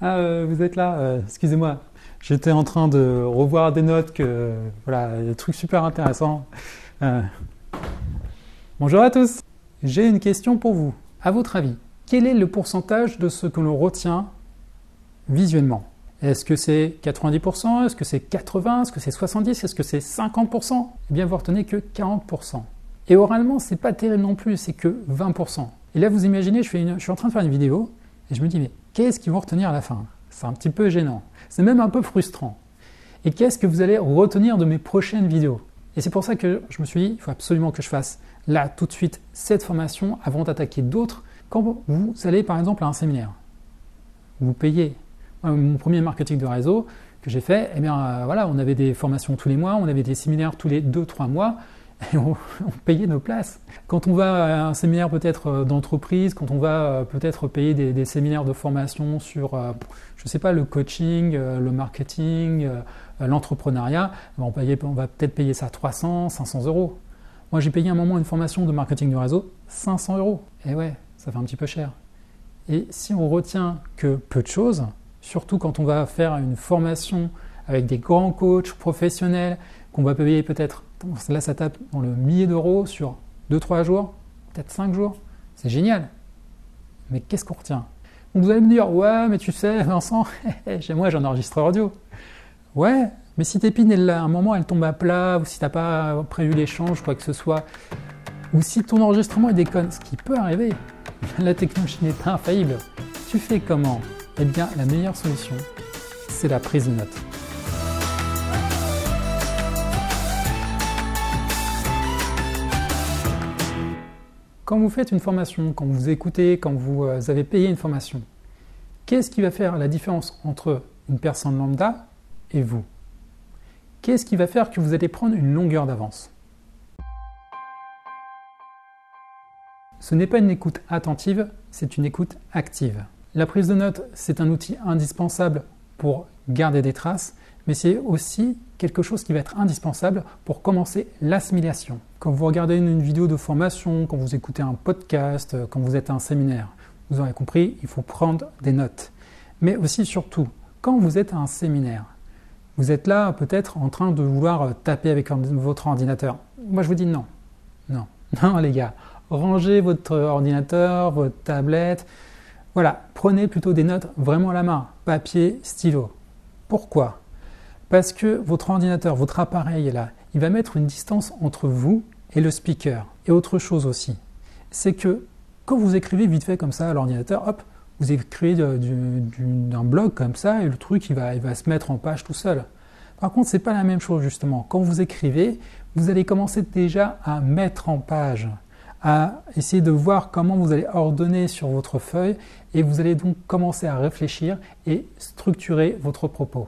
Vous êtes là, excusez-moi. J'étais en train de revoir des notes voilà, des trucs super intéressants. Bonjour à tous. J'ai une question pour vous. À votre avis, quel est le pourcentage de ce que l'on retient visuellement? Est-ce que c'est 90%? Est-ce que c'est 80%? Est-ce que c'est 70%? Est-ce que c'est 50%? Eh bien, vous retenez que 40%. Et oralement, c'est pas terrible non plus, c'est que 20%. Et là, vous imaginez, je suis en train de faire une vidéo et je me dis, mais qu'est-ce qu'ils vont retenir à la fin? C'est un petit peu gênant. C'est même un peu frustrant. Et qu'est-ce que vous allez retenir de mes prochaines vidéos? Et c'est pour ça que je me suis dit, il faut absolument que je fasse là, tout de suite, cette formation avant d'attaquer d'autres. Quand vous allez, par exemple, à un séminaire, vous payez. Mon premier marketing de réseau que j'ai fait, eh bien, voilà, on avait des formations tous les mois, on avait des séminaires tous les 2-3 mois, et on payait nos places. Quand on va à un séminaire peut-être d'entreprise, quand on va peut-être payer des séminaires de formation sur, je ne sais pas, le coaching, le marketing, l'entrepreneuriat, on va peut-être payer ça 300, 500 euros. Moi, j'ai payé à un moment une formation de marketing de réseau, 500 euros. Et ouais, ça fait un petit peu cher. Et si on retient que peu de choses, surtout quand on va faire une formation avec des grands coachs professionnels, qu'on va payer peut-être, là ça tape dans le millier d'euros sur 2-3 jours, peut-être 5 jours, c'est génial. Mais qu'est-ce qu'on retient? Donc vous allez me dire, ouais, mais tu sais, Vincent, chez moi j'ai un enregistreur audio. Ouais, mais si tes pines, à un moment, elles tombent à plat, ou si tu n'as pas prévu l'échange, quoi que ce soit, ou si ton enregistrement il déconne, ce qui peut arriver, la technologie n'est pas infaillible. Tu fais comment? Eh bien, la meilleure solution, c'est la prise de notes. Quand vous faites une formation, quand vous écoutez, quand vous avez payé une formation, qu'est-ce qui va faire la différence entre une personne lambda et vous? Qu'est-ce qui va faire que vous allez prendre une longueur d'avance? Ce n'est pas une écoute attentive, c'est une écoute active. La prise de notes, c'est un outil indispensable pour garder des traces, mais c'est aussi quelque chose qui va être indispensable pour commencer l'assimilation. Quand vous regardez une vidéo de formation, quand vous écoutez un podcast, quand vous êtes à un séminaire, vous aurez compris, il faut prendre des notes. Mais aussi, surtout, quand vous êtes à un séminaire, vous êtes là peut-être en train de vouloir taper avec votre ordinateur. Moi, je vous dis non. Non, non les gars. Rangez votre ordinateur, votre tablette. Voilà, prenez plutôt des notes vraiment à la main, papier, stylo. Pourquoi? Parce que votre ordinateur, votre appareil est là, il va mettre une distance entre vous et le speaker. Et autre chose aussi, c'est que quand vous écrivez vite fait comme ça à l'ordinateur, hop, vous écrivez d'un blog comme ça et le truc il va se mettre en page tout seul. Par contre, ce n'est pas la même chose justement. Quand vous écrivez, vous allez commencer déjà à mettre en page, à essayer de voir comment vous allez ordonner sur votre feuille et vous allez donc commencer à réfléchir et structurer votre propos.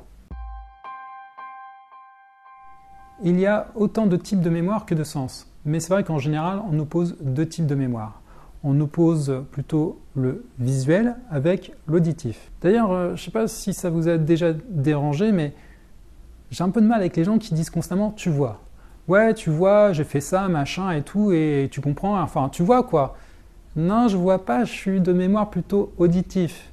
Il y a autant de types de mémoire que de sens, mais c'est vrai qu'en général, on oppose deux types de mémoire. On oppose plutôt le visuel avec l'auditif. D'ailleurs, je ne sais pas si ça vous a déjà dérangé, mais j'ai un peu de mal avec les gens qui disent constamment « tu vois ». Ouais, tu vois, j'ai fait ça, machin et tout, et tu comprends, enfin, tu vois quoi. Non, je vois pas, je suis de mémoire plutôt auditif.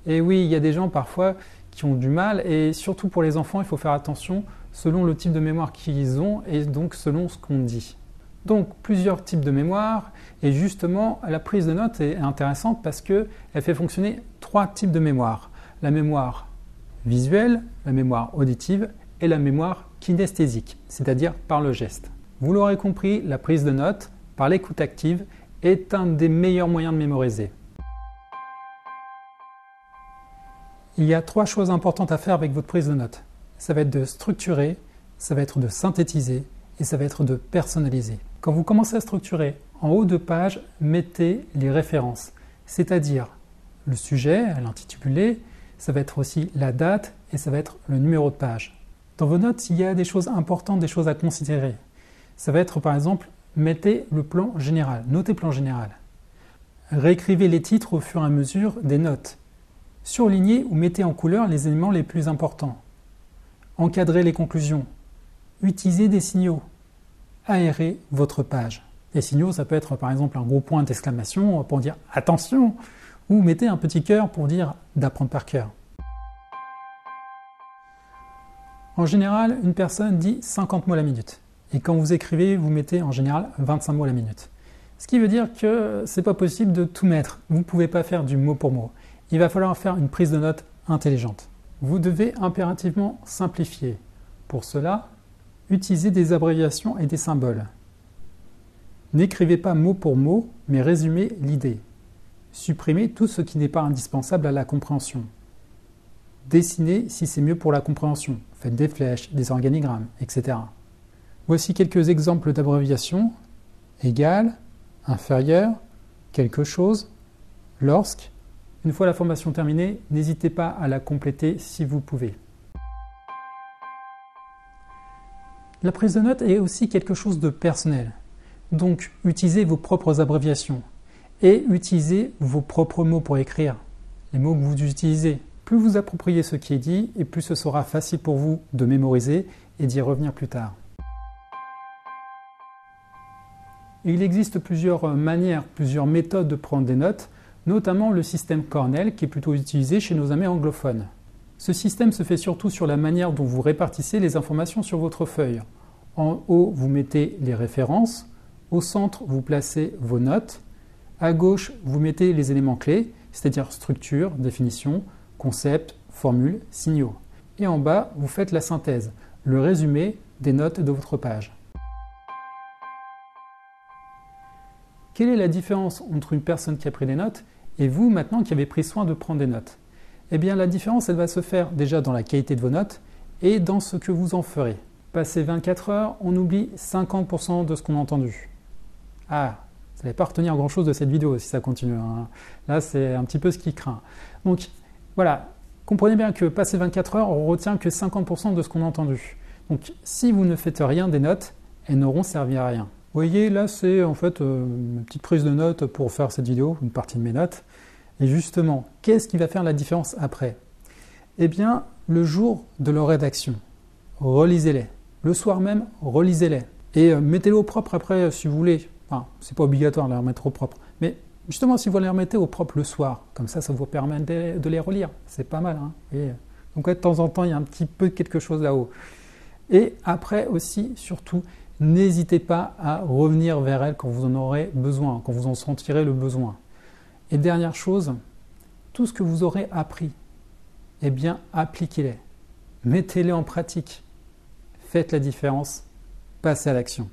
Et oui, il y a des gens parfois qui ont du mal, et surtout pour les enfants, il faut faire attention selon le type de mémoire qu'ils ont et donc selon ce qu'on dit. Donc, plusieurs types de mémoire, et justement, la prise de notes est intéressante parce qu'elle fait fonctionner 3 types de mémoire. La mémoire visuelle, la mémoire auditive et la mémoire kinesthésique, c'est-à-dire par le geste. Vous l'aurez compris, la prise de notes par l'écoute active est un des meilleurs moyens de mémoriser. Il y a 3 choses importantes à faire avec votre prise de notes. Ça va être de structurer, ça va être de synthétiser et ça va être de personnaliser. Quand vous commencez à structurer, en haut de page, mettez les références, c'est-à-dire le sujet, l'intitulé, ça va être aussi la date et ça va être le numéro de page. Dans vos notes, il y a des choses importantes, des choses à considérer. Ça va être par exemple, mettez le plan général, notez plan général. Réécrivez les titres au fur et à mesure des notes. Surlignez ou mettez en couleur les éléments les plus importants. Encadrez les conclusions. Utilisez des signaux. Aérez votre page. Les signaux, ça peut être par exemple un gros point d'exclamation pour dire « attention » ou mettez un petit cœur pour dire « d'apprendre par cœur ». En général, une personne dit 50 mots la minute. Et quand vous écrivez, vous mettez en général 25 mots la minute. Ce qui veut dire que c'est pas possible de tout mettre. Vous ne pouvez pas faire du mot pour mot. Il va falloir faire une prise de notes intelligente. Vous devez impérativement simplifier. Pour cela, utilisez des abréviations et des symboles. N'écrivez pas mot pour mot, mais résumez l'idée. Supprimez tout ce qui n'est pas indispensable à la compréhension. Dessinez si c'est mieux pour la compréhension. Faites des flèches, des organigrammes, etc. Voici quelques exemples d'abréviations. Égal, inférieur, quelque chose, lorsque. Une fois la formation terminée, n'hésitez pas à la compléter si vous pouvez. La prise de notes est aussi quelque chose de personnel. Donc, utilisez vos propres abréviations et utilisez vos propres mots pour écrire. Les mots que vous utilisez. Plus vous appropriez ce qui est dit et plus ce sera facile pour vous de mémoriser et d'y revenir plus tard. Il existe plusieurs manières, plusieurs méthodes de prendre des notes, notamment le système Cornell qui est plutôt utilisé chez nos amis anglophones. Ce système se fait surtout sur la manière dont vous répartissez les informations sur votre feuille. En haut, vous mettez les références, au centre, vous placez vos notes, à gauche, vous mettez les éléments clés, c'est-à-dire structure, définition, concept, formule, signaux. Et en bas, vous faites la synthèse, le résumé des notes de votre page. Quelle est la différence entre une personne qui a pris des notes et vous maintenant qui avez pris soin de prendre des notes? Eh bien la différence elle va se faire déjà dans la qualité de vos notes et dans ce que vous en ferez. Passé 24 heures, on oublie 50% de ce qu'on a entendu. Ah, vous n'allez pas retenir grand chose de cette vidéo si ça continue, hein. Là c'est un petit peu ce qui craint. Donc voilà, comprenez bien que passé 24 heures, on retient que 50% de ce qu'on a entendu. Donc si vous ne faites rien des notes, elles n'auront servi à rien. Vous voyez, là c'est en fait une petite prise de notes pour faire cette vidéo, une partie de mes notes. Et justement, qu'est-ce qui va faire la différence après? Eh bien, le jour de leur rédaction, relisez-les. Le soir même, relisez-les. Et mettez-les au propre après si vous voulez. Enfin, c'est pas obligatoire de les remettre au propre. Mais justement, si vous les remettez au propre le soir, comme ça vous permet de les relire. C'est pas mal, hein. Et donc de temps en temps, il y a un petit peu quelque chose là-haut. Et après aussi, surtout, n'hésitez pas à revenir vers elles quand vous en aurez besoin, quand vous en sentirez le besoin. Et dernière chose, tout ce que vous aurez appris, eh bien, appliquez-les. Mettez-les en pratique. Faites la différence. Passez à l'action.